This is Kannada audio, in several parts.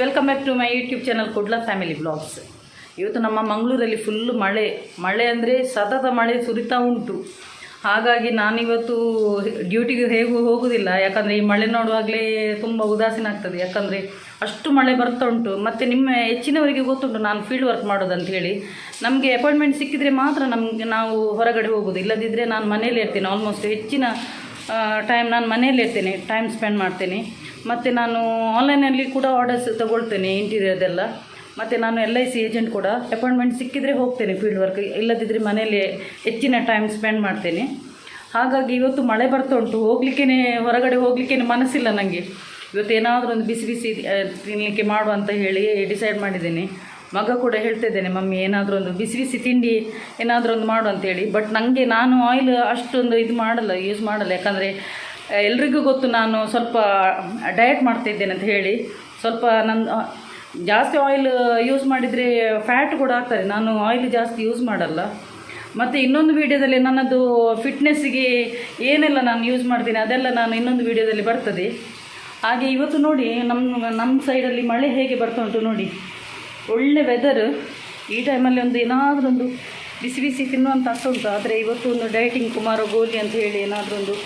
Welcome back to my YouTube channel Kudla family blogs. ಇವತ್ತು ನಮ್ಮ ಮಂಗಳೂರಲ್ಲಿ ಫುಲ್ಲು ಮಳೆ ಅಂದರೆ ಸತತ ಮಳೆ ಸುರಿತಾ ಉಂಟು. ಹಾಗಾಗಿ ನಾನಿವತ್ತು ಡ್ಯೂಟಿಗೆ ಹೇಗೂ ಹೋಗೋದಿಲ್ಲ, ಯಾಕಂದರೆ ಈ ಮಳೆ ನೋಡುವಾಗಲೇ ತುಂಬ ಉದಾಸೀನ ಆಗ್ತದೆ. ಯಾಕಂದರೆ ಅಷ್ಟು ಮಳೆ ಬರ್ತಾ ಉಂಟು. ಮತ್ತು ನಿಮ್ಮ ಹೆಚ್ಚಿನವರಿಗೆ ಗೊತ್ತುಂಟು ನಾನು ಫೀಲ್ಡ್ ವರ್ಕ್ ಮಾಡೋದಂತ ಹೇಳಿ. ನಮಗೆ ಅಪಾಯಿಂಟ್ಮೆಂಟ್ ಸಿಕ್ಕಿದರೆ ಮಾತ್ರ ನಾವು ಹೊರಗಡೆ ಹೋಗೋದು, ಇಲ್ಲದಿದ್ದರೆ ನಾನು ಮನೇಲಿ ಇರ್ತೇನೆ. ಆಲ್ಮೋಸ್ಟ್ ಹೆಚ್ಚಿನ ಟೈಮ್ ನಾನು ಮನೆಯಲ್ಲೇ ಇರ್ತೇನೆ, ಟೈಮ್ ಸ್ಪೆಂಡ್ ಮಾಡ್ತೇನೆ. ಮತ್ತು ನಾನು ಆನ್ಲೈನಲ್ಲಿ ಕೂಡ ಆರ್ಡರ್ಸ್ ತೊಗೊಳ್ತೇನೆ, ಇಂಟೀರಿಯರ್ದೆಲ್ಲ. ಮತ್ತು ನಾನು LIC ಏಜೆಂಟ್ ಕೂಡ. ಅಪಾಯಿಂಟ್ಮೆಂಟ್ ಸಿಕ್ಕಿದರೆ ಹೋಗ್ತೇನೆ ಫೀಲ್ಡ್ ವರ್ಕ್, ಇಲ್ಲದಿದ್ದರೆ ಮನೆಯಲ್ಲೇ ಹೆಚ್ಚಿನ ಟೈಮ್ ಸ್ಪೆಂಡ್ ಮಾಡ್ತೇನೆ. ಹಾಗಾಗಿ ಇವತ್ತು ಮಳೆ ಬರ್ತಾ ಉಂಟು, ಹೊರಗಡೆ ಹೋಗಲಿಕ್ಕೆ ಮನಸ್ಸಿಲ್ಲ ನನಗೆ. ಇವತ್ತು ಏನಾದರೂ ಒಂದು ಬಿಸಿ ಬಿಸಿ ತಿನ್ನಲಿಕ್ಕೆ ಮಾಡುವ ಅಂತ ಹೇಳಿ ಡಿಸೈಡ್ ಮಾಡಿದ್ದೇನೆ. ಮಗ ಕೂಡ ಹೇಳ್ತಿದ್ದೇನೆ, ಮಮ್ಮಿ ಏನಾದರೂ ಒಂದು ಬಿಸಿ ಬಿಸಿ ತಿಂಡಿ ಏನಾದರೂ ಒಂದು ಮಾಡು ಅಂತೇಳಿ. ಬಟ್ ನಾನು ಆಯಿಲ್ ಅಷ್ಟೊಂದು ಯೂಸ್ ಮಾಡಲ್ಲ. ಯಾಕಂದರೆ ಎಲ್ರಿಗೂ ಗೊತ್ತು ನಾನು ಸ್ವಲ್ಪ ಡಯಟ್ ಮಾಡ್ತಾಯಿದ್ದೇನೆ ಅಂತ ಹೇಳಿ. ಸ್ವಲ್ಪ ಜಾಸ್ತಿ ಆಯಿಲ್ ಯೂಸ್ ಮಾಡಿದರೆ ಫ್ಯಾಟ್ ಕೂಡ ಆಗ್ತದೆ. ನಾನು ಆಯಿಲ್ ಜಾಸ್ತಿ ಯೂಸ್ ಮಾಡಲ್ಲ. ಮತ್ತು ಇನ್ನೊಂದು ವೀಡಿಯೋದಲ್ಲಿ ನನ್ನದು ಫಿಟ್ನೆಸ್ಸಿಗೆ ಏನೆಲ್ಲ ನಾನು ಯೂಸ್ ಮಾಡ್ತೀನಿ ಅದೆಲ್ಲ ನಾನು ಇನ್ನೊಂದು ವೀಡಿಯೋದಲ್ಲಿ ಬರ್ತದೆ. ಹಾಗೆ ಇವತ್ತು ನೋಡಿ ನಮ್ಮ ಸೈಡಲ್ಲಿ ಮಳೆ ಹೇಗೆ ಬರ್ತಾ ಉಂಟು ನೋಡಿ. ಒಳ್ಳೆ ವೆದರ್. ಈ ಟೈಮಲ್ಲಿ ಏನಾದರೂ ಒಂದು ಬಿಸಿ ಬಿಸಿ ತಿನ್ನುವಂತ ಆಗ್ತಾ ಉಂಟು. ಆದರೆ ಇವತ್ತು ಒಂದು ಡಯಟಿಂಗ್ ಕುಮಾರ ಗೋಲಿ ಅಂತ ಹೇಳಿ ಏನಾದರೂ ಒಂದು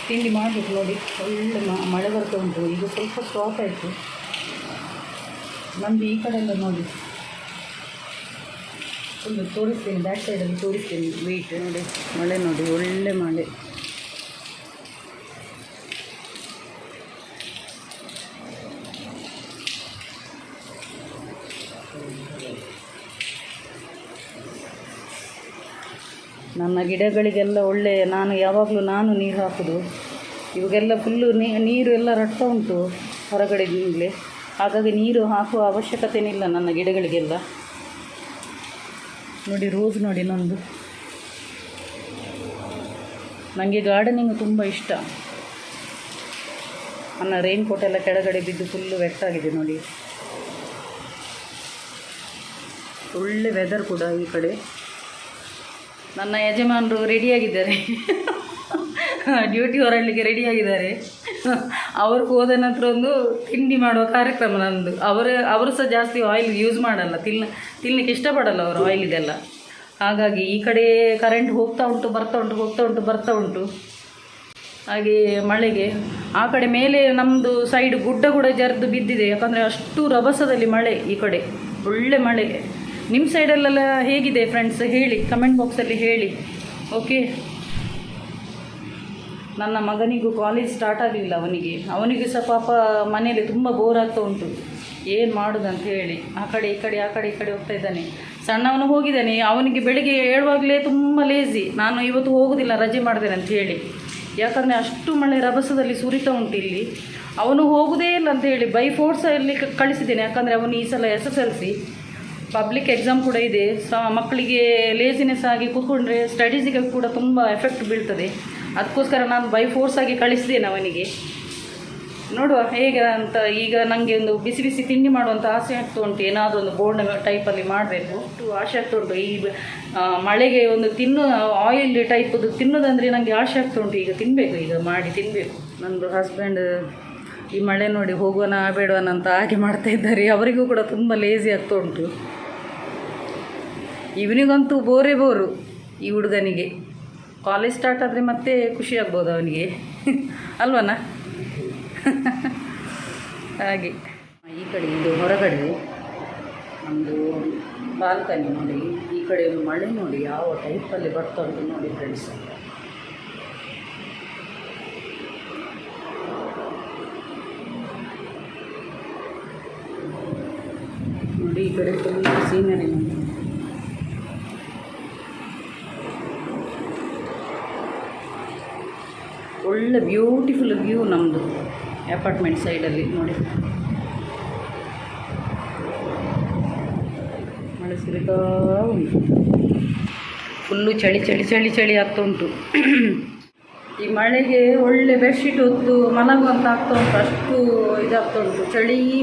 ತಿಂಡಿ ಮಾಡಬೇಕು ನೋಡಿ. ಒಳ್ಳೆ ಮಳೆ ಬರ್ತಾ ಉಂಟು. ಈಗ ಸ್ವಲ್ಪ ಸ್ಟಾಪ್ ಆಯಿತು. ನಮ್ಮದು ಈ ಕಡೆಯಿಂದ ನೋಡಿ ಒಂದು ತೋರಿಸ್ತೀನಿ, ಬ್ಯಾಕ್ ಸೈಡಲ್ಲಿ ತೋರಿಸ್ತೀನಿ. ವೆಯ್ಟ್ ನೋಡಿ, ಮಳೆ ನೋಡಿ, ಒಳ್ಳೆ ಮಳೆ. ನನ್ನ ಗಿಡಗಳಿಗೆಲ್ಲ ಒಳ್ಳೆ ಯಾವಾಗಲೂ ನಾನು ನೀರು ಹಾಕೋದು. ಇವಾಗೆಲ್ಲ ಫುಲ್ಲು ನೀರು ಎಲ್ಲ ರಟ್ತಾ ಉಂಟು ಹೊರಗಡೆಯಿಂದಲೇ. ಹಾಗಾಗಿ ನೀರು ಹಾಕುವ ಅವಶ್ಯಕತೆನಿಲ್ಲ ನನ್ನ ಗಿಡಗಳಿಗೆಲ್ಲ. ನೋಡಿ ರೋಸ್ ನೋಡಿ ನಂದು. ನನಗೆ ಗಾರ್ಡನಿಂಗ್ ತುಂಬ ಇಷ್ಟ. ನನ್ನ ರೈನ್ ಕೋಟ್ ಎಲ್ಲ ಕೆಳಗಡೆ ಬಿದ್ದು ಫುಲ್ಲು ವೆಟ್ಟಾಗಿದೆ ನೋಡಿ. ಒಳ್ಳೆ ವೆದರ್ ಕೂಡ ಈ ಕಡೆ. ನನ್ನ ಯಜಮಾನರು ರೆಡಿಯಾಗಿದ್ದಾರೆ, ಡ್ಯೂಟಿ ಹೊರಡಲಿಕ್ಕೆ ರೆಡಿಯಾಗಿದ್ದಾರೆ. ಅವ್ರಿಗೆ ಹೋದ ನಂತರ ಒಂದು ತಿಂಡಿ ಮಾಡುವ ಕಾರ್ಯಕ್ರಮ ನನ್ನದು. ಅವರು ಸಹ ಜಾಸ್ತಿ ಆಯಿಲ್ ಯೂಸ್ ಮಾಡಲ್ಲ, ತಿನ್ನಲಿಕ್ಕೆ ಇಷ್ಟಪಡಲ್ಲ ಅವರು ಆಯಿಲಿದೆಲ್ಲ. ಹಾಗಾಗಿ ಈ ಕಡೆ ಕರೆಂಟ್ ಹೋಗ್ತಾ ಉಂಟು, ಬರ್ತಾ ಉಂಟು. ಹಾಗೆ ಮಳೆಗೆ ಆ ಕಡೆ ಮೇಲೆ ನಮ್ಮದು ಸೈಡ್ ಗುಡ್ಡ ಕೂಡ ಜರಿದು ಬಿದ್ದಿದೆ. ಯಾಕಂದರೆ ಅಷ್ಟು ರಭಸದಲ್ಲಿ ಮಳೆ ಈ ಕಡೆ, ಒಳ್ಳೆ ಮಳೆ. ನಿಮ್ಮ ಸೈಡಲ್ಲೆಲ್ಲ ಹೇಗಿದೆ ಫ್ರೆಂಡ್ಸ್ ಹೇಳಿ, ಕಮೆಂಟ್ ಬಾಕ್ಸಲ್ಲಿ ಹೇಳಿ. ಓಕೆ. ನನ್ನ ಮಗನಿಗೂ ಕಾಲೇಜ್ ಸ್ಟಾರ್ಟ್ ಆಗಲಿಲ್ಲ. ಅವನಿಗೂ ಸಹ ಪಾಪ ಮನೆಯಲ್ಲಿ ತುಂಬ ಬೋರ್ ಆಗ್ತಾ ಉಂಟು. ಏನು ಮಾಡೋದಂತ ಹೇಳಿ ಆ ಕಡೆ ಈ ಕಡೆ ಹೋಗ್ತಾ ಇದ್ದಾನೆ. ಸಣ್ಣವನು ಹೋಗಿದ್ದಾನೆ. ಅವನಿಗೆ ಬೆಳಿಗ್ಗೆ ಏಳುವಾಗಲೇ ತುಂಬ ಲೇಜಿ. ನಾನು ಇವತ್ತು ಹೋಗೋದಿಲ್ಲ, ರಜೆ ಮಾಡ್ತೇನೆ ಅಂತ ಹೇಳಿ. ಯಾಕಂದರೆ ಅಷ್ಟು ಮಳೆ ರಭಸದಲ್ಲಿ ಸುರಿತಾ ಉಂಟು ಇಲ್ಲಿ. ಅವನು ಹೋಗೋದೇ ಇಲ್ಲ ಅಂತ ಹೇಳಿ ಬೈ ಫೋರ್ಸಲ್ಲಿ ಕಳಿಸಿದ್ದೇನೆ. ಯಾಕಂದರೆ ಅವನು ಈ ಸಲ SSLC ಪಬ್ಲಿಕ್ ಎಕ್ಸಾಮ್ ಕೂಡ ಇದೆ. ಮಕ್ಕಳಿಗೆ ಲೇಸಿನೆಸ್ ಆಗಿ ಕೂತ್ಕೊಂಡ್ರೆ ಸ್ಟಡೀಸಿಗೆ ಕೂಡ ತುಂಬ ಎಫೆಕ್ಟ್ ಬೀಳ್ತದೆ. ಅದಕ್ಕೋಸ್ಕರ ನಾನು ಬೈ ಫೋರ್ಸ್ ಆಗಿ ಕಳಿಸಿದ್ದೇನೆ ಅವನಿಗೆ. ನೋಡುವ ಹೇಗೆ ಅಂತ. ಈಗ ನನಗೆ ಒಂದು ಬಿಸಿ ಬಿಸಿ ತಿಂಡಿ ಮಾಡುವಂಥ ಆಸೆ ಆಗ್ತಾ ಉಂಟು. ಏನಾದರೂ ಒಂದು ಬೋರ್ಡ್ ಟೈಪಲ್ಲಿ ಮಾಡಬೇಕು ಅಷ್ಟು ಆಸೆ ಆಗ್ತಾ ಉಂಟು. ಈ ಮಳೆಗೆ ಒಂದು ಆಯಿಲ್ ಟೈಪದು ತಿನ್ನೋದಂದರೆ ನನಗೆ ಆಸೆ ಆಗ್ತಾ ಉಂಟು. ಈಗ ತಿನ್ನಬೇಕು, ಈಗ ಮಾಡಿ ತಿನ್ನಬೇಕು. ನಂದು ಹಸ್ಬೆಂಡ್ ಈ ಮಳೆ ನೋಡಿ ಹೋಗೋಣ ಬೇಡವನ ಅಂತ ಹಾಗೆ ಮಾಡ್ತಾ ಇದ್ದಾರೆ. ಅವರಿಗೂ ಕೂಡ ತುಂಬ ಲೇಸಿ ಆಗ್ತಾ ಉಂಟು. ಇವನಿಗಂತೂ ಬೋರು ಈ ಹುಡುಗನಿಗೆ. ಕಾಲೇಜ್ ಸ್ಟಾರ್ಟ್ ಆದರೆ ಮತ್ತೆ ಖುಷಿ ಆಗ್ಬೋದು ಅವನಿಗೆ, ಅಲ್ವನ? ಹಾಗೆ ಈ ಕಡೆ ಇದು ಹೊರಗಡೆ ನಮ್ಮದು ಬಾಲ್ಕನಿ ನೋಡಿ. ಈ ಕಡೆ ಮಳೆ ನೋಡಿ ಯಾವ ಟೈಪಲ್ಲಿ ಬರ್ತಾ ಉಂಟು ನೋಡಿ ಫ್ರೆಂಡ್ಸ್. ನೋಡಿ ಈ ಕಡೆ ತುಂಬ ಸೀನರಿ ನೋಡಿ. ಒಳ್ಳೆ ಬ್ಯೂಟಿಫುಲ್ ವ್ಯೂ ನಮ್ಮದು ಅಪಾರ್ಟ್ಮೆಂಟ್ ಸೈಡಲ್ಲಿ ನೋಡಿ. ಮಳೆ ಸುರಿತಾ ಉಂಟು. ಫುಲ್ಲು ಚಳಿ ಆಗ್ತಾ ಉಂಟು. ಈ ಮಳೆಗೆ ಒಳ್ಳೆ ಬೆಡ್ಶೀಟ್ ಹೊತ್ತು ಮಲಗುವಂತ ಆಗ್ತಾ ಉಂಟು. ಅಷ್ಟು ಇದಾಗ್ತಾ ಉಂಟು.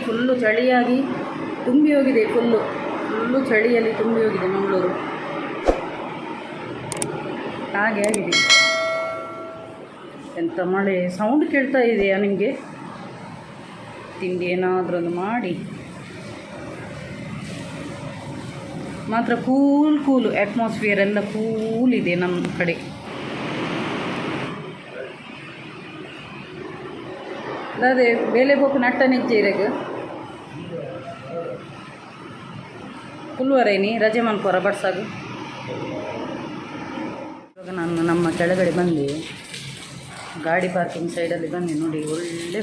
ಫುಲ್ಲು ಚಳಿಯಾಗಿ ತುಂಬಿ ಹೋಗಿದೆ. ಫುಲ್ಲು ಚಳಿಯಲ್ಲಿ ತುಂಬಿ ಹೋಗಿದೆ ಮಂಗಳೂರು. ಹಾಗೆ ಆಗಿದೆ. ಎಂಥ ಮಳೆ. ಸೌಂಡ್ ಕೇಳ್ತಾ ಇದೆಯಾ ನಿಮಗೆ? ತಿಂಡಿ ಏನಾದರೂ ಒಂದು ಮಾಡಿ ಮಾತ್ರ ಕೂಲು ಅಟ್ಮಾಸ್ಫಿಯರ್ ಎಲ್ಲ ಕೂಲ್ ಇದೆ ನಮ್ಮ ಕಡೆ. ಅದೇ ಬೇಲೆ ಹೋಗಿ ನಟ್ಟ ನೆಜ್ಜೆರೆಗೆ ಪುಲ್ವರೇನಿ ರಜೆ ಮನ್ಪೋರ ಬಡ್ಸಾಗು. ಇವಾಗ ನಾನು ನಮ್ಮ ಕೆಳಗಡೆ ಬಂದು ಗಾಡಿ ಪಾರ್ಕಿಂಗ್ ಸೈಡಲ್ಲಿ ಬಂದೆ. ನೋಡಿ ಒಳ್ಳೆ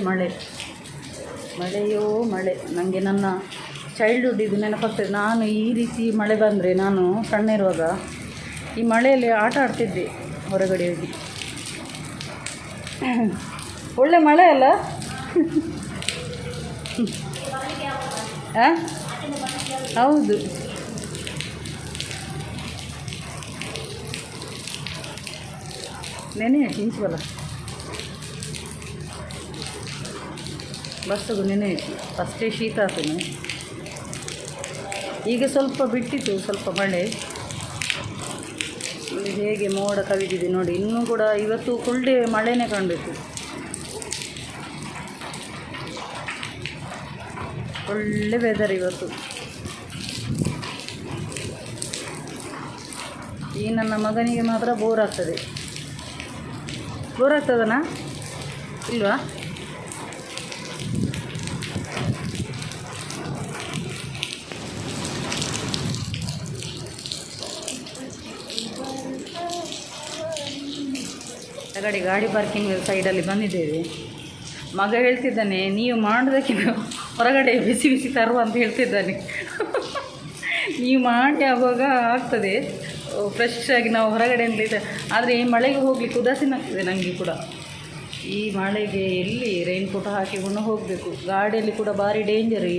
ಮಳೆಯೋ ಮಳೆ. ನನಗೆ ನನ್ನ ಚೈಲ್ಡ್ಹುಡ್ ಇದು ನೆನಪಾಗ್ತದೆ. ನಾನು ಈ ರೀತಿ ಮಳೆ ಬಂದರೆ ನಾನು ಸಣ್ಣ ಇರುವಾಗ ಈ ಮಳೆಯಲ್ಲಿ ಆಟ ಆಡ್ತಿದ್ದೆ ಹೊರಗಡೆ ಹೋಗಿ. ಒಳ್ಳೆ ಮಳೆ ಅಲ್ಲ? ಹೌದು. ನೆನೆ ಇಂಚುವಲ್ಲ ಬಸ್ಸಿಗೂ ನೆನೆ ಇತ್ತು. ಫಸ್ಟೇ ಶೀತ ಆಗ್ತದೆ. ಈಗ ಸ್ವಲ್ಪ ಬಿಟ್ಟಿತ್ತು ಸ್ವಲ್ಪ ಮಳೆ. ಹೇಗೆ ಮೋಡ ಕವಿದಿದೆ ನೋಡಿ. ಇನ್ನೂ ಕೂಡ ಇವತ್ತು ಫುಲ್ ಡೇ ಮಳೆನೇ ಕಾಣಬೇಕು. ಒಳ್ಳೆ ವೆದರ್ ಇವತ್ತು. ಈ ನನ್ನ ಮಗನಿಗೆ ಮಾತ್ರ ಬೋರ್ ಆಗ್ತದೆ. ಬೋರ್ ಆಗ್ತದನ ಇಲ್ವಾ? ಗಾಡಿ ಪಾರ್ಕಿಂಗ್ ಸೈಡಲ್ಲಿ ಬಂದಿದ್ದೇವೆ. ಮಗ ಹೇಳ್ತಿದ್ದಾನೆ, ನೀವು ಮಾಡೋದಕ್ಕಿಂತ ಹೊರಗಡೆ ಬಿಸಿ ಬಿಸಿ ತರುವ ಅಂತ ಹೇಳ್ತಿದ್ದಾನೆ. ನೀವು ಮಾಡಿ ಆವಾಗ ಆಗ್ತದೆ ಫ್ರೆಶ್ ಆಗಿ ನಾವು ಹೊರಗಡೆ ಅಂತಲಿದ್ದೆ. ಆದರೆ ಈ ಮಳೆಗೆ ಹೋಗ್ಲಿಕ್ಕೆ ಉದಾಸೀನ ಆಗ್ತದೆ ನನಗೆ ಕೂಡ. ಈ ಮಳೆಗೆ ಎಲ್ಲಿ ರೈನ್ ಕೋಟ್ ಹಾಕಿಕೊಂಡು ಹೋಗಬೇಕು. ಗಾಡಿಯಲ್ಲಿ ಕೂಡ ಭಾರಿ ಡೇಂಜರ್.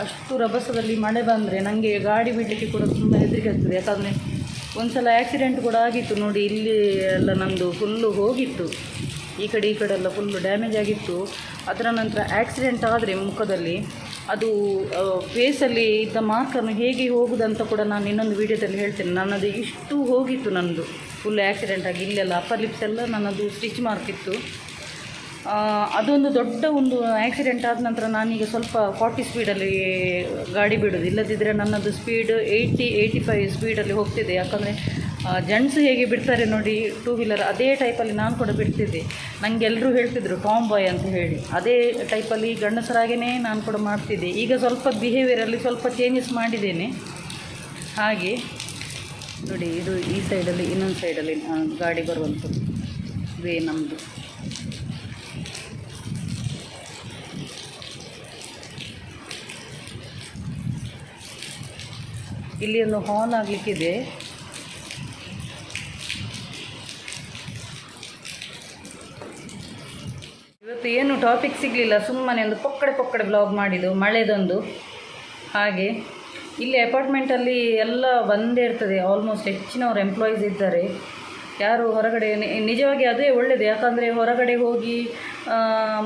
ಅಷ್ಟು ರಭಸದಲ್ಲಿ ಮಳೆ ಬಂದರೆ ನನಗೆ ಗಾಡಿ ಬಿಡಲಿಕ್ಕೆ ಕೂಡ ತುಂಬ ಹೆದರಿಕೆ ಆಗ್ತದೆ. ಯಾಕಂದರೆ ಒಂದು ಸಲ ಆ್ಯಕ್ಸಿಡೆಂಟ್ ಕೂಡ ಆಗಿತ್ತು ನೋಡಿ. ಇಲ್ಲಿ ಎಲ್ಲ ನಮ್ಮದು ಫುಲ್ಲು ಹೋಗಿತ್ತು. ಈ ಕಡೆ ಎಲ್ಲ ಫುಲ್ಲು ಡ್ಯಾಮೇಜ್ ಆಗಿತ್ತು. ಅದರ ನಂತರ ಆ್ಯಕ್ಸಿಡೆಂಟ್ ಆದರೆ ಮುಖದಲ್ಲಿ ಅದು ಫೇಸಲ್ಲಿ ಇದ್ದ ಮಾರ್ಕನ್ನು ಹೇಗೆ ಹೋಗುದಂತ ಕೂಡ ನಾನು ಇನ್ನೊಂದು ವೀಡಿಯೋದಲ್ಲಿ ಹೇಳ್ತೇನೆ. ನನ್ನದು ಇಷ್ಟು ಹೋಗಿತ್ತು, ನನ್ನದು ಫುಲ್ ಆ್ಯಕ್ಸಿಡೆಂಟ್ ಆಗಿ ಇಲ್ಲೆಲ್ಲ ಅಪ್ಪರ್ ಲಿಪ್ಸ್ ಎಲ್ಲ ನನ್ನದು ಸ್ಟಿಚ್ ಮಾರ್ಕ್ ಇತ್ತು. ಅದೊಂದು ದೊಡ್ಡ ಒಂದು ಆ್ಯಕ್ಸಿಡೆಂಟ್ ಆದ ನಂತರ ನಾನೀಗ ಸ್ವಲ್ಪ 40 ಸ್ಪೀಡಲ್ಲಿ ಗಾಡಿ ಬಿಡೋದು. ಇಲ್ಲದಿದ್ದರೆ ನನ್ನದು ಸ್ಪೀಡ್ 80-85 ಸ್ಪೀಡಲ್ಲಿ ಹೋಗ್ತಿದ್ದೆ. ಯಾಕಂದರೆ ಜೆಂಟ್ಸ್ ಹೇಗೆ ಬಿಡ್ತಾರೆ ನೋಡಿ ಟೂ ವೀಲರ್, ಅದೇ ಟೈಪಲ್ಲಿ ನಾನು ಕೂಡ ಬಿಡ್ತಿದ್ದೆ. ನನಗೆ ಎಲ್ಲರೂ ಹೇಳ್ತಿದ್ರು ಟಾಮ್ ಬಾಯ್ ಅಂತ ಹೇಳಿ. ಅದೇ ಟೈಪಲ್ಲಿ ಗಂಡಸರಾಗೇ ನಾನು ಕೂಡ ಮಾಡ್ತಿದ್ದೆ. ಈಗ ಸ್ವಲ್ಪ ಬಿಹೇವಿಯರಲ್ಲಿ ಸ್ವಲ್ಪ ಚೇಂಜಸ್ ಮಾಡಿದ್ದೇನೆ. ಹಾಗೆ ನೋಡಿ, ಇದು ಈ ಸೈಡಲ್ಲಿ ಇನ್ನೊಂದು ಸೈಡಲ್ಲಿ ಗಾಡಿ ಬರುವಂಥದ್ದು ವೇ ನಮ್ಮದು. ಇಲ್ಲಿ ಒಂದು ಹಾಲ್ ಆಗಲಿಕ್ಕಿದೆ. ಇವತ್ತು ಏನು ಟಾಪಿಕ್ ಸಿಗಲಿಲ್ಲ, ಸುಮ್ಮನೆ ಒಂದು ಪೊಕ್ಕಡೆ ಬ್ಲಾಗ್ ಮಾಡಿದ್ದು ಮಳೆದೊಂದು. ಹಾಗೆ ಇಲ್ಲಿ ಅಪಾರ್ಟ್ಮೆಂಟಲ್ಲಿ ಎಲ್ಲ ಬಂದೇ ಇರ್ತದೆ. ಆಲ್ಮೋಸ್ಟ್ ಹೆಚ್ಚಿನವರು ಎಂಪ್ಲಾಯೀಸ್ ಇದ್ದಾರೆ. ಯಾರು ಹೊರಗಡೆ ನಿಜವಾಗಿ ಅದೇ ಒಳ್ಳೆಯದು. ಯಾಕಂದರೆ ಹೊರಗಡೆ ಹೋಗಿ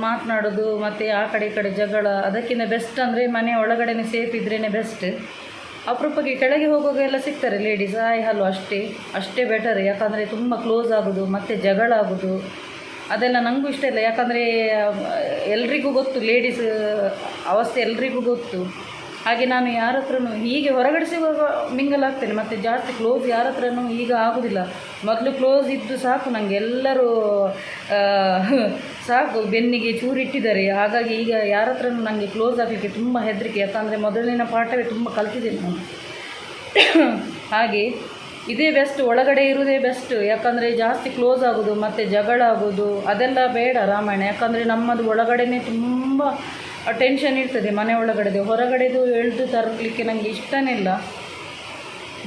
ಮಾತನಾಡೋದು ಮತ್ತು ಆ ಕಡೆ ಈ ಕಡೆ ಜಗಳ, ಅದಕ್ಕಿಂತ ಬೆಸ್ಟ್ ಅಂದರೆ ಮನೆ ಒಳಗಡೆನೇ ಸೇಫ್ ಇದ್ರೇ ಬೆಸ್ಟ್. ಅಪರೂಪಕ್ಕೆ ಕೆಳಗೆ ಹೋಗುವಾಗ ಎಲ್ಲ ಸಿಗ್ತಾರೆ ಲೇಡೀಸ್, ಹಾಯ್ ಹಲೋ ಅಷ್ಟೇ ಬೆಟರ್. ಯಾಕಂದರೆ ತುಂಬ ಕ್ಲೋಸ್ ಆಗೋದು ಮತ್ತು ಜಗಳ ಆಗೋದು ಅದೆಲ್ಲ ನನಗೂ ಇಷ್ಟ ಇಲ್ಲ. ಯಾಕಂದರೆ ಎಲ್ರಿಗೂ ಗೊತ್ತು ಲೇಡೀಸ್ ಅವಸ್ಥೆ, ಎಲ್ರಿಗೂ ಗೊತ್ತು. ಹಾಗೆ ನಾನು ಯಾರ ಹತ್ರನೂ ಹೀಗೆ ಹೊರಗಡೆ ಸಿಗುವಾಗ ಮಿಂಗಲ್ ಆಗ್ತೇನೆ, ಮತ್ತು ಜಾಸ್ತಿ ಕ್ಲೋಸ್ ಯಾರ ಹತ್ರನೂ ಈಗ ಆಗೋದಿಲ್ಲ. ಮೊದಲು ಕ್ಲೋಸ್ ಇದ್ದು ಸಾಕು ನನಗೆ, ಎಲ್ಲರೂ ಸಾಕು ಬೆನ್ನಿಗೆ ಚೂರಿಟ್ಟಿದ್ದಾರೆ. ಹಾಗಾಗಿ ಈಗ ಯಾರ ಹತ್ರನೂ ನನಗೆ ಕ್ಲೋಸ್ ಆಗಲಿಕ್ಕೆ ತುಂಬ ಹೆದರಿಕೆ. ಯಾಕಂದರೆ ಮೊದಲಿನ ಪಾಠವೇ ತುಂಬ ಕಲ್ತಿದ್ದೇನೆ ನಾನು. ಹಾಗೆ ಇದೇ ಬೆಸ್ಟ್, ಒಳಗಡೆ ಇರೋದೇ ಬೆಸ್ಟ್. ಯಾಕಂದರೆ ಜಾಸ್ತಿ ಕ್ಲೋಸ್ ಆಗೋದು ಮತ್ತು ಜಗಳ ಆಗೋದು ಅದೆಲ್ಲ ಬೇಡ ರಾಮಾಯಣ. ಯಾಕಂದರೆ ನಮ್ಮದು ಒಳಗಡೆನೇ ತುಂಬ ಟೆನ್ಷನ್ ಇರ್ತದೆ. ಮನೆ ಒಳಗಡೆದು ಹೊರಗಡೆದು ಎಳೆದು ತರಲಿಕ್ಕೆ ನನಗೆ ಇಷ್ಟನೇ ಇಲ್ಲ.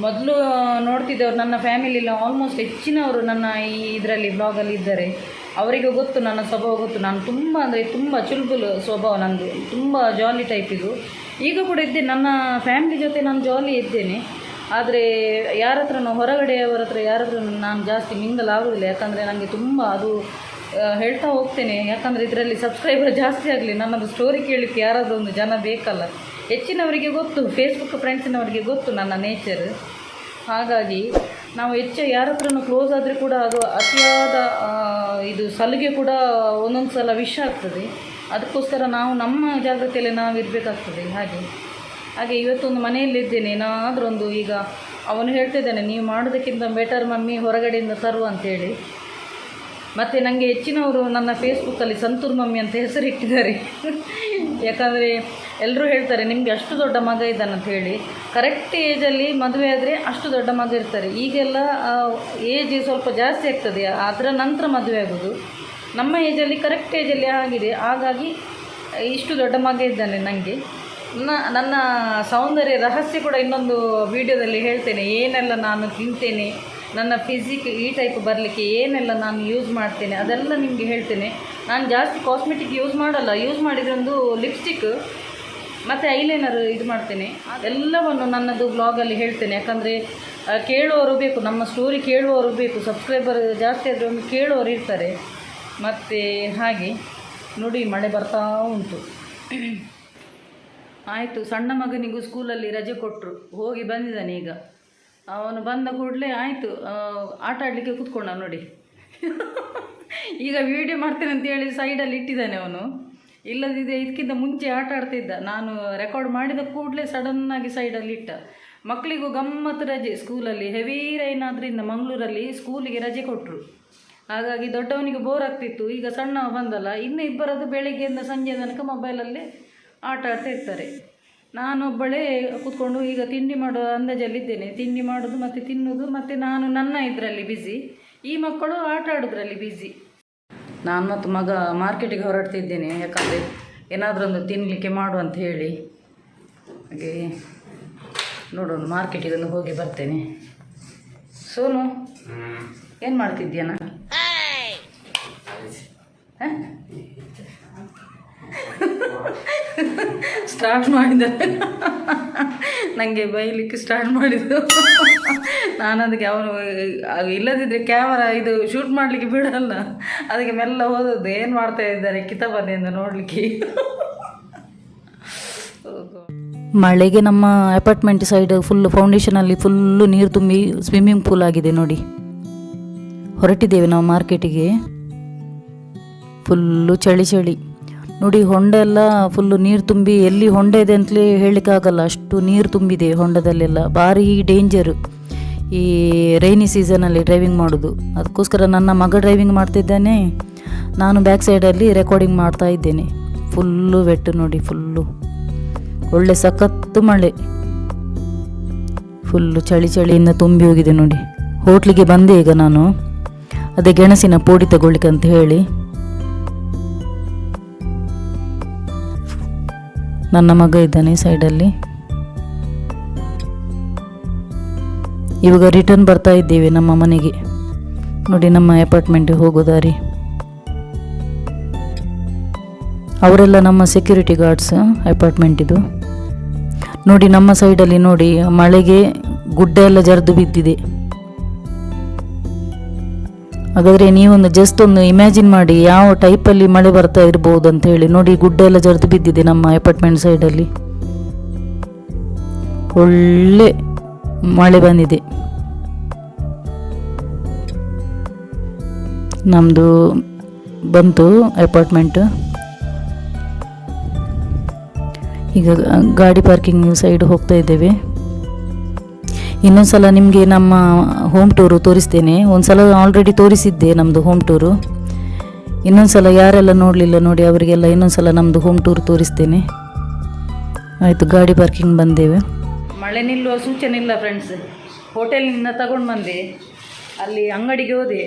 ಮೊದಲು ನೋಡ್ತಿದ್ದವ್ರು ನನ್ನ ಫ್ಯಾಮಿಲಿಯಲ್ಲಿ ಆಲ್ಮೋಸ್ಟ್ ಹೆಚ್ಚಿನವರು ನನ್ನ ಈ ಇದರಲ್ಲಿ ಬ್ಲಾಗಲ್ಲಿ ಇದ್ದಾರೆ. ಅವರಿಗೆ ಗೊತ್ತು ನನ್ನ ಸ್ವಭಾವ ಗೊತ್ತು. ನಾನು ತುಂಬ ಅಂದರೆ ತುಂಬ ಚುಲ್ಬುಲ್ ಸ್ವಭಾವ ನನ್ನದು, ತುಂಬ ಜಾಲಿ ಟೈಪ್ ಇದು. ಈಗ ಕೂಡ ಇದ್ದೇನೆ, ನನ್ನ ಫ್ಯಾಮಿಲಿ ಜೊತೆ ನಾನು ಜಾಲಿ ಇದ್ದೇನೆ. ಆದರೆ ಯಾರ ಹತ್ರನೂ ಹೊರಗಡೆಯವರ ಹತ್ರ ಯಾರ ಹತ್ರ ನಾನು ಜಾಸ್ತಿ ಮಿಂಗಲ್ ಆಗೋದಿಲ್ಲ. ಯಾಕಂದರೆ ನನಗೆ ತುಂಬ ಅದು ಹೇಳ್ತಾ ಹೋಗ್ತೇನೆ. ಯಾಕಂದರೆ ಇದರಲ್ಲಿ ಸಬ್ಸ್ಕ್ರೈಬರ್ ಜಾಸ್ತಿ ಆಗಲಿ, ನನ್ನದು ಸ್ಟೋರಿ ಕೇಳಲಿಕ್ಕೆ ಯಾರಾದರೂ ಒಂದು ಜನ ಬೇಕಲ್ಲ. ಹೆಚ್ಚಿನವರಿಗೆ ಗೊತ್ತು, ಫೇಸ್ಬುಕ್ ಫ್ರೆಂಡ್ಸಿನವರಿಗೆ ಗೊತ್ತು ನನ್ನ ನೇಚರ್. ಹಾಗಾಗಿ ನಾವು ಯಾರ ಹತ್ರನೂ ಕ್ಲೋಸ್ ಆದರೆ ಕೂಡ ಅದು ಅತಿಯಾದ ಇದು ಸಲಿಗೆ ಕೂಡ ಒಂದೊಂದು ಸಲ ವಿಷ ಆಗ್ತದೆ. ಅದಕ್ಕೋಸ್ಕರ ನಾವು ನಮ್ಮ ಜಾಗ್ರತೆಯಲ್ಲಿ ನಾವು ಇರಬೇಕಾಗ್ತದೆ. ಹಾಗೆ ಹಾಗೆ ಇವತ್ತೊಂದು ಮನೆಯಲ್ಲಿದ್ದೇನೆ. ಏನಾದರೂ ಒಂದು ಈಗ ಅವನು ಹೇಳ್ತಿದ್ದಾನೆ, ನೀವು ಮಾಡೋದಕ್ಕಿಂತ ಬೆಟರ್ ಮಮ್ಮಿ ಹೊರಗಡೆಯಿಂದ ತರುವ ಅಂತೇಳಿ. ಮತ್ತು ನನಗೆ ಹೆಚ್ಚಿನವರು ನನ್ನ ಫೇಸ್ಬುಕ್ಕಲ್ಲಿ ಸಂತೂರ್ ಮಮ್ಮಿ ಅಂತ ಹೆಸರಿಟ್ಟಿದ್ದಾರೆ. ಯಾಕಂದರೆ ಎಲ್ಲರೂ ಹೇಳ್ತಾರೆ ನಿಮಗೆ ಅಷ್ಟು ದೊಡ್ಡ ಮಗ ಇದ್ದಾನಂತ ಹೇಳಿ. ಕರೆಕ್ಟ್ ಏಜಲ್ಲಿ ಮದುವೆ ಆದರೆ ಅಷ್ಟು ದೊಡ್ಡ ಮಗ ಇರ್ತಾರೆ. ಈಗೆಲ್ಲ ಏಜ್ ಸ್ವಲ್ಪ ಜಾಸ್ತಿ ಆಗ್ತದೆ, ಅದರ ನಂತರ ಮದುವೆ ಆಗೋದು. ನಮ್ಮ ಏಜಲ್ಲಿ ಕರೆಕ್ಟ್ ಏಜಲ್ಲಿ ಆಗಿದೆ, ಹಾಗಾಗಿ ಇಷ್ಟು ದೊಡ್ಡ ಮಗ ಇದ್ದಾನೆ ನನಗೆ. ನನ್ನ ಸೌಂದರ್ಯ ರಹಸ್ಯ ಕೂಡ ಇನ್ನೊಂದು ವಿಡಿಯೋದಲ್ಲಿ ಹೇಳ್ತೇನೆ. ಏನೆಲ್ಲ ನಾನು ತಿಂತೇನೆ, ನನ್ನ ಫಿಸಿಕ್ ಈ ಟೈಪ್ ಬರಲಿಕ್ಕೆ ಏನೆಲ್ಲ ನಾನು ಯೂಸ್ ಮಾಡ್ತೇನೆ ಅದೆಲ್ಲ ನಿಮಗೆ ಹೇಳ್ತೇನೆ. ನಾನು ಜಾಸ್ತಿ ಕಾಸ್ಮೆಟಿಕ್ ಯೂಸ್ ಮಾಡಲ್ಲ. ಯೂಸ್ ಮಾಡಿದರೆ ಒಂದು ಲಿಪ್ಸ್ಟಿಕ್ ಮತ್ತು ಐಲೈನರ್ ಇದು ಮಾಡ್ತೇನೆ. ಅದೆಲ್ಲವನ್ನು ನನ್ನದು ಬ್ಲಾಗಲ್ಲಿ ಹೇಳ್ತೇನೆ. ಯಾಕಂದರೆ ಕೇಳುವವರು ಬೇಕು, ನಮ್ಮ ಸ್ಟೋರಿ ಕೇಳುವವರು ಬೇಕು. ಸಬ್ಸ್ಕ್ರೈಬರ್ ಜಾಸ್ತಿ ಆದರೆ ಒಂದು ಕೇಳುವವರು ಇರ್ತಾರೆ. ಮತ್ತು ಹಾಗೆ ನೋಡಿ ಮಳೆ ಬರ್ತಾ ಉಂಟು. ಆಯಿತು, ಸಣ್ಣ ಮಗನಿಗೂ ಸ್ಕೂಲಲ್ಲಿ ರಜೆ ಕೊಟ್ಟರು, ಹೋಗಿ ಬಂದಿದ್ದಾನೆ. ಈಗ ಅವನು ಬಂದ ಕೂಡಲೇ ಆಯಿತು ಆಟ ಆಡಲಿಕ್ಕೆ ಕೂತ್ಕೊಂಡ ನೋಡಿ. ಈಗ ವೀಡಿಯೋ ಮಾಡ್ತೇನೆ ಅಂತೇಳಿ ಸೈಡಲ್ಲಿ ಇಟ್ಟಿದ್ದಾನೆ ಅವನು. ಇಲ್ಲದಿದ್ದರೆ ಇದಕ್ಕಿಂತ ಮುಂಚೆ ಆಟ ಆಡ್ತಿದ್ದ. ನಾನು ರೆಕಾರ್ಡ್ ಮಾಡಿದ ಕೂಡಲೇ ಸಡನ್ನಾಗಿ ಸೈಡಲ್ಲಿ ಇಟ್ಟ. ಮಕ್ಕಳಿಗೂ ಗಮ್ಮತ್ತು ರಜೆ ಸ್ಕೂಲಲ್ಲಿ. ಹೆವಿ ರೈನ್ ಆದ್ದರಿಂದ ಮಂಗಳೂರಲ್ಲಿ ಸ್ಕೂಲಿಗೆ ರಜೆ ಕೊಟ್ಟರು. ಹಾಗಾಗಿ ದೊಡ್ಡವನಿಗೆ ಬೋರ್ ಆಗ್ತಿತ್ತು. ಈಗ ಸಣ್ಣವ ಬಂದಲ್ಲ, ಇನ್ನು ಇಬ್ಬರದು ಬೆಳಗ್ಗೆಯಿಂದ ಸಂಜೆ ತನಕ ಮೊಬೈಲಲ್ಲೇ ಆಟ ಆಡ್ತಾ ಇರ್ತಾರೆ. ನಾನೊಬ್ಬಳೇ ಕೂತ್ಕೊಂಡು ಈಗ ತಿಂಡಿ ಮಾಡೋ ಅಂದಾಜಲ್ಲಿದ್ದೇನೆ. ತಿಂಡಿ ಮಾಡೋದು ಮತ್ತು ತಿನ್ನೋದು, ಮತ್ತು ನಾನು ನನ್ನ ಇದರಲ್ಲಿ ಬ್ಯುಸಿ, ಈ ಮಕ್ಕಳು ಆಟ ಆಡೋದ್ರಲ್ಲಿ ಬ್ಯುಸಿ. ನಾನು ಮತ್ತು ಮಗ ಮಾರ್ಕೆಟಿಗೆ ಹೊರಡ್ತಿದ್ದೇನೆ. ಯಾಕಂದರೆ ಏನಾದರೂ ಒಂದು ತಿನ್ನಲಿಕ್ಕೆ ಮಾಡು ಅಂತ ಹೇಳಿ. ಹಾಗೆ ನೋಡೋಣ, ಮಾರ್ಕೆಟಿಗೆ ಒಂದು ಹೋಗಿ ಬರ್ತೇನೆ. ಸೋನು ಏನು ಮಾಡ್ತಿದ್ದೀಯನ? ಸ್ಟಾರ್ಟ್ ಮಾಡಿದ ನನಗೆ ಬೈಲಿಕ್ಕೆ ಸ್ಟಾರ್ಟ್ ಮಾಡಿದ್ದು. ನಾನು ಅದಕ್ಕೆ ಅವನು ಇಲ್ಲದಿದ್ದರೆ ಕ್ಯಾಮರಾ ಇದು ಶೂಟ್ ಮಾಡಲಿಕ್ಕೆ ಬಿಡಲ್ಲ. ಅದಕ್ಕೆ ಮೆಲ್ಲ ಹೋದದ್ದು ಏನು ಮಾಡ್ತಾ ಇದ್ದಾರೆ ಕಿತಾಪತಿಯಿಂದ ನೋಡಲಿಕ್ಕೆ. ಮಳೆಗೆ ನಮ್ಮ ಅಪಾರ್ಟ್ಮೆಂಟ್ ಸೈಡ್ ಫುಲ್ ಫೌಂಡೇಶನಲ್ಲಿ ಫುಲ್ಲು ನೀರು ತುಂಬಿ ಸ್ವಿಮ್ಮಿಂಗ್ ಪೂಲ್ ಆಗಿದೆ ನೋಡಿ. ಹೊರಟಿದ್ದೇವೆ ನಾವು ಮಾರ್ಕೆಟಿಗೆ. ಫುಲ್ಲು ಚಳಿ ಚಳಿ ನೋಡಿ. ಹೊಂಡ ಎಲ್ಲ ಫುಲ್ಲು ನೀರು ತುಂಬಿ, ಎಲ್ಲಿ ಹೊಂಡ ಇದೆ ಅಂತಲೇ ಹೇಳಲಿಕ್ಕಾಗಲ್ಲ, ಅಷ್ಟು ನೀರು ತುಂಬಿದೆ ಹೊಂಡದಲ್ಲೆಲ್ಲ. ಭಾರಿ ಡೇಂಜರು ಈ ರೈನಿ ಸೀಸನಲ್ಲಿ ಡ್ರೈವಿಂಗ್ ಮಾಡೋದು. ಅದಕ್ಕೋಸ್ಕರ ನನ್ನ ಮಗ ಡ್ರೈವಿಂಗ್ ಮಾಡ್ತಿದ್ದಾನೆ, ನಾನು ಬ್ಯಾಕ್ ಸೈಡಲ್ಲಿ ರೆಕಾರ್ಡಿಂಗ್ ಮಾಡ್ತಾ ಇದ್ದೇನೆ. ಫುಲ್ಲು ವೆಟ್ಟು ನೋಡಿ, ಫುಲ್ಲು ಒಳ್ಳೆ ಸಖತ್ತು ಮಳೆ. ಫುಲ್ಲು ಚಳಿ ಚಳಿಯಿಂದ ತುಂಬಿ ಹೋಗಿದೆ ನೋಡಿ. ಹೋಟ್ಲಿಗೆ ಬಂದೆ ಈಗ ನಾನು, ಅದೇ ಗೆಣಸಿನ ಪೋಡಿ ತಗೊಳ್ಳಿಕ್ಕೆ ಅಂತ ಹೇಳಿ. ನನ್ನ ಮಗ ಇದ್ದಾನೆ ಸೈಡಲ್ಲಿ. ಇವಾಗ ರಿಟರ್ನ್ ಬರ್ತಾ ಇದ್ದೇವೆ ನಮ್ಮ ಮನೆಗೆ ನೋಡಿ. ನಮ್ಮ ಅಪಾರ್ಟ್ಮೆಂಟಿಗೆ ಹೋಗೋ ದಾರಿ. ಅವರೆಲ್ಲ ನಮ್ಮ ಸೆಕ್ಯೂರಿಟಿ ಗಾರ್ಡ್ಸ್ ಅಪಾರ್ಟ್ಮೆಂಟಿದು ನೋಡಿ. ನಮ್ಮ ಸೈಡಲ್ಲಿ ನೋಡಿ ಮಳೆಗೆ ಗುಡ್ಡ ಎಲ್ಲ ಜರಿದು ಬಿದ್ದಿದೆ. ಹಾಗಾದರೆ ನೀವೊಂದು ಜಸ್ಟ್ ಒಂದು ಇಮ್ಯಾಜಿನ್ ಮಾಡಿ ಯಾವ ಟೈಪಲ್ಲಿ ಮಳೆ ಬರ್ತಾ ಇರ್ಬೋದು ಅಂತ ಹೇಳಿ. ನೋಡಿ ಗುಡ್ಡ ಎಲ್ಲ ಜರಿದು ಬಿದ್ದಿದೆ ನಮ್ಮ ಅಪಾರ್ಟ್ಮೆಂಟ್ ಸೈಡಲ್ಲಿ. ಒಳ್ಳೆ ಮಳೆ ಬಂದಿದೆ. ನಮ್ಮದು ಬಂತು ಅಪಾರ್ಟ್ಮೆಂಟ್. ಈಗ ಗಾಡಿ ಪಾರ್ಕಿಂಗ್ ಸೈಡ್ ಹೋಗ್ತಾ ಇದ್ದೇವೆ. ಇನ್ನೊಂದು ಸಲ ನಿಮಗೆ ನಮ್ಮ ಹೋಮ್ ಟೂರು ತೋರಿಸ್ತೇನೆ. ಒಂದು ಸಲ ಆಲ್ರೆಡಿ ತೋರಿಸಿದ್ದೆ ನಮ್ಮದು ಹೋಮ್ ಟೂರು. ಇನ್ನೊಂದು ಸಲ ಯಾರೆಲ್ಲ ನೋಡಲಿಲ್ಲ ನೋಡಿ ಅವರಿಗೆಲ್ಲ ಇನ್ನೊಂದು ಸಲ ನಮ್ಮದು ಹೋಮ್ ಟೂರ್ ತೋರಿಸ್ತೇನೆ. ಆಯಿತು, ಗಾಡಿ ಪಾರ್ಕಿಂಗ್ ಬಂದೇವೆ. ಮಳೆ ನಿಲ್ಲುವ ಸೂಚನೆ ಇಲ್ಲ ಫ್ರೆಂಡ್ಸ್. ಹೋಟೆಲಿಂದ ತಗೊಂಡು ಬಂದೆ. ಅಲ್ಲಿ ಅಂಗಡಿಗೆ ಹೋದೆ,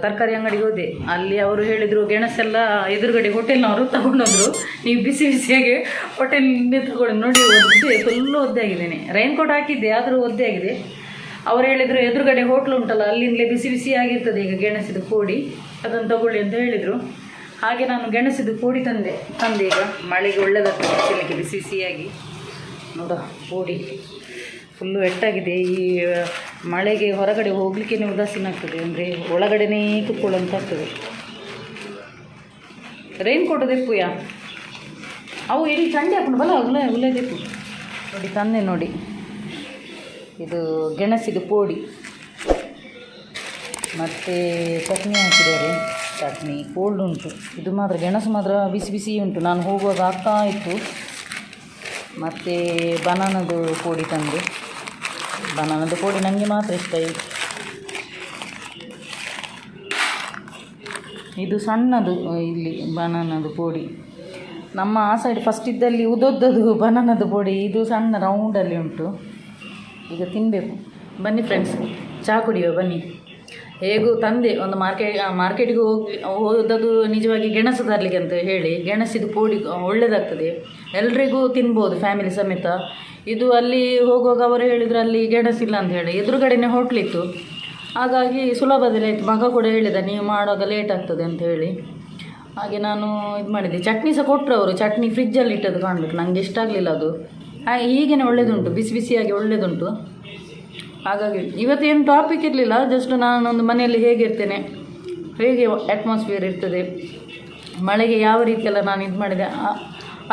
ತರಕಾರಿ ಅಂಗಡಿಗೆ ಹೋದೆ. ಅಲ್ಲಿ ಅವರು ಹೇಳಿದರು ಗೆಣಸೆಲ್ಲ ಎದುರುಗಡೆ ಹೋಟೆಲ್ನವರು ತಗೊಂಡೋದ್ರು, ನೀವು ಬಿಸಿ ಬಿಸಿಯಾಗಿ ಹೋಟೆಲಿಂದ ತಗೊಂಡು ನೋಡಿ. ಒದ್ದೆ, ಫುಲ್ಲು ಒದ್ದೆ ಆಗಿದ್ದೇನೆ. ರೈನ್ ಕೋಟ್ ಹಾಕಿದ್ದೆ ಆದರೂ ಒದ್ದೆ ಆಗಿದೆ. ಅವ್ರು ಹೇಳಿದರು ಎದುರುಗಡೆ ಹೋಟ್ಲು ಉಂಟಲ್ಲ ಅಲ್ಲಿಂದಲೇ ಬಿಸಿ ಬಿಸಿಯಾಗಿರ್ತದೆ ಈಗ ಗೆಣಸಿದು ಪೋಡಿ, ಅದನ್ನು ತಗೊಳ್ಳಿ ಅಂತ ಹೇಳಿದರು. ಹಾಗೆ ನಾನು ಗೆಣಸಿದು ಪೋಡಿ ತಂದೆ ಈಗ ಮಳೆಗೆ ಒಳ್ಳೆದಾಗ್ತದೆ ತಿನ್ನಲಿಕ್ಕೆ ಬಿಸಿ ಬಿಸಿಯಾಗಿ. ನೋಡ ಪೋಡಿ ಫುಲ್ಲು ಎಟ್ಟಾಗಿದೆ. ಈ ಮಳೆಗೆ ಹೊರಗಡೆ ಹೋಗಲಿಕ್ಕೆ ಉದಾಸೀನ ಆಗ್ತದೆ, ಅಂದರೆ ಒಳಗಡೆನೇ ಕೂತ್ಕೊಳ್ಳೋಂತಾಗ್ತದೆ. ರೈನ್ ಕೋಟ್ ದೆಪ್ಪುಯಾ ಅವು ಇಡೀ ಚಂಡಿ ಹಾಕೊಂಡು ಬಲ ಉಲೆ ದೆಪ್ಪು ನೋಡಿ ತಂದೆ ನೋಡಿ. ಇದು ಗೆಣಸಿದು ಪೋಡಿ ಮತ್ತು ಚಟ್ನಿ ಹಾಕಿದ್ದಾರೆ. ಚಟ್ನಿ ಕೋಲ್ಡ್ ಉಂಟು. ಇದು ಮಾತ್ರ ಗೆಣಸು ಮಾತ್ರ ಬಿಸಿ ಬಿಸಿ ಉಂಟು. ನಾನು ಹೋಗುವಾಗ ಆಗ್ತಾ ಇತ್ತು. ಮತ್ತು ಬನಾನದು ಪುಡಿ ತಂದೆ. ಬನಾನದು ಪುಡಿ ನನಗೆ ಮಾತ್ರ ಇಷ್ಟ. ಇದು ಸಣ್ಣದು ಇಲ್ಲಿ ಬನಾನದು ಪುಡಿ. ನಮ್ಮ ಆ ಸೈಡ್ ಫಸ್ಟ್ ಇದ್ದಲ್ಲಿ ಉದ್ದದ್ದು ಬನಾನದು ಪುಡಿ, ಇದು ಸಣ್ಣ ರೌಂಡಲ್ಲಿ ಉಂಟು. ಈಗ ತಿನ್ನಬೇಕು. ಬನ್ನಿ ಫ್ರೆಂಡ್ಸ್, ಚಹಾ ಕುಡಿಯುವ ಬನ್ನಿ. ಹೇಗೂ ತಂದೆ ಒಂದು ಮಾರ್ಕೆಟಿಗೆ ಹೋದದ್ದು ನಿಜವಾಗಿ ಗೆಣಸು ತರಲಿಕ್ಕೆ ಅಂತ ಹೇಳಿ. ಗೆಣಸಿದು ಪುಡಿ ಒಳ್ಳೆಯದಾಗ್ತದೆ, ಎಲ್ರಿಗೂ ತಿನ್ಬೋದು ಫ್ಯಾಮಿಲಿ ಸಮೇತ. ಇದು ಅಲ್ಲಿ ಹೋಗುವಾಗ ಅವರು ಹೇಳಿದ್ರು ಅಲ್ಲಿ ಗೆಣಸಿಲ್ಲ ಅಂತ ಹೇಳಿ. ಎದುರುಗಡೆನೇ ಹೋಟ್ಲಿತ್ತು, ಹಾಗಾಗಿ ಸುಲಭದಲ್ಲಿ ಆಯಿತು. ಮಗ ಕೂಡ ಹೇಳಿದ ನೀವು ಮಾಡುವಾಗ ಲೇಟ್ ಆಗ್ತದೆ ಅಂತ ಹೇಳಿ. ಹಾಗೆ ನಾನು ಇದು ಮಾಡಿದ್ದೆ. ಚಟ್ನಿ ಸಹ ಕೊಟ್ಟರು ಅವರು. ಚಟ್ನಿ ಫ್ರಿಜ್ಜಲ್ಲಿ ಇಟ್ಟದ್ದು ಕಾಣಬೇಕು, ನನಗೆ ಇಷ್ಟ ಆಗಲಿಲ್ಲ ಅದು. ಹೀಗೇ ಒಳ್ಳೆಯದುಂಟು, ಬಿಸಿ ಬಿಸಿಯಾಗಿ ಒಳ್ಳೆಯದುಂಟು. ಹಾಗಾಗಿ ಇವತ್ತೇನು ಟಾಪಿಕ್ ಇರಲಿಲ್ಲ, ಜಸ್ಟ್ ನಾನೊಂದು ಮನೆಯಲ್ಲಿ ಹೇಗಿರ್ತೇನೆ, ಹೇಗೆ ಅಟ್ಮಾಸ್ಫಿಯರ್ ಇರ್ತದೆ, ಮಳೆಗೆ ಯಾವ ರೀತಿಯೆಲ್ಲ ನಾನು ಇದು ಮಾಡಿದೆ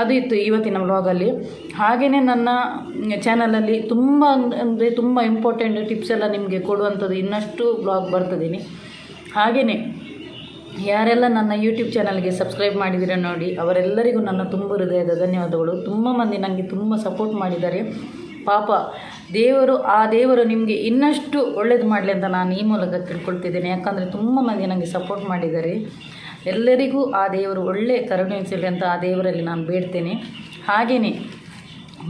ಅದು ಇತ್ತು ಇವತ್ತಿನ ವ್ಲಾಗಲ್ಲಿ. ಹಾಗೆಯೇ ನನ್ನ ಚಾನಲಲ್ಲಿ ತುಂಬ ಅಂದರೆ ತುಂಬ ಇಂಪಾರ್ಟೆಂಟ್ ಟಿಪ್ಸ್ ಎಲ್ಲ ನಿಮಗೆ ಕೊಡುವಂಥದ್ದು ಇನ್ನಷ್ಟು ವ್ಲಾಗ್ ಬರ್ತದೀನಿ. ಹಾಗೆಯೇ ಯಾರೆಲ್ಲ ನನ್ನ ಯೂಟ್ಯೂಬ್ ಚಾನಲ್ಗೆ ಸಬ್ಸ್ಕ್ರೈಬ್ ಮಾಡಿದ್ದೀರ ನೋಡಿ, ಅವರೆಲ್ಲರಿಗೂ ನನ್ನ ತುಂಬ ಹೃದಯದ ಧನ್ಯವಾದಗಳು. ತುಂಬ ಮಂದಿ ನನಗೆ ತುಂಬ ಸಪೋರ್ಟ್ ಮಾಡಿದ್ದಾರೆ. ಪಾಪ ದೇವರು ನಿಮಗೆ ಇನ್ನಷ್ಟು ಒಳ್ಳೇದು ಮಾಡಲಿ ಅಂತ ನಾನು ಈ ಮೂಲಕ ತಿಳ್ಕೊಳ್ತಿದ್ದೇನೆ. ಯಾಕಂದರೆ ತುಂಬ ಮಂದಿ ನನಗೆ ಸಪೋರ್ಟ್ ಮಾಡಿದ್ದಾರೆ. ಎಲ್ಲರಿಗೂ ಆ ದೇವರು ಒಳ್ಳೆ ಕರುಣಿಸಲಿ ಅಂತ ಆ ದೇವರಲ್ಲಿ ನಾನು ಬೇಡ್ತೇನೆ. ಹಾಗೆಯೇ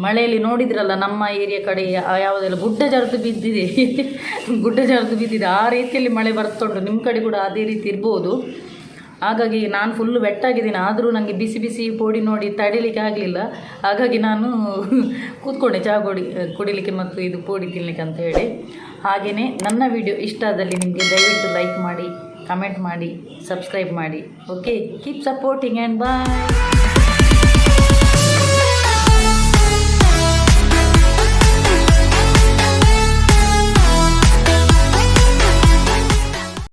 ಮಳೆಯಲ್ಲಿ ನೋಡಿದ್ರಲ್ಲ ನಮ್ಮ ಏರಿಯಾ ಕಡೆ ಯಾವುದೆಲ್ಲ ಗುಡ್ಡ ಜರಿದು ಬಿದ್ದಿದೆ, ಆ ರೀತಿಯಲ್ಲಿ ಮಳೆ ಬರ್ತುಂಟು. ನಿಮ್ಮ ಕಡೆ ಕೂಡ ಅದೇ ರೀತಿ ಇರ್ಬೋದು. ಹಾಗಾಗಿ ನಾನು ಫುಲ್ಲು ವೆಟ್ಟಾಗಿದ್ದೀನಿ, ಆದರೂ ನನಗೆ ಬಿಸಿ ಬಿಸಿ ಪುಡಿ ನೋಡಿ ತಡಿಲಿಕ್ಕೆ ಆಗಲಿಲ್ಲ. ಹಾಗಾಗಿ ನಾನು ಕೂತ್ಕೊಂಡೆ ಚಹಾ ಕುಡಿಲಿಕ್ಕೆ ಮತ್ತು ಇದು ಪುಡಿ ತಿನ್ನಲಿಕ್ಕೆ ಅಂತ ಹೇಳಿ. ಹಾಗೆಯೇ ನನ್ನ ವಿಡಿಯೋ ಇಷ್ಟ ಆದಲ್ಲಿ ನಿಮಗೆ ದಯವಿಟ್ಟು ಲೈಕ್ ಮಾಡಿ, ಕಮೆಂಟ್ ಮಾಡಿ, ಸಬ್ಸ್ಕ್ರೈಬ್ ಮಾಡಿ. Okay, keep supporting and bye.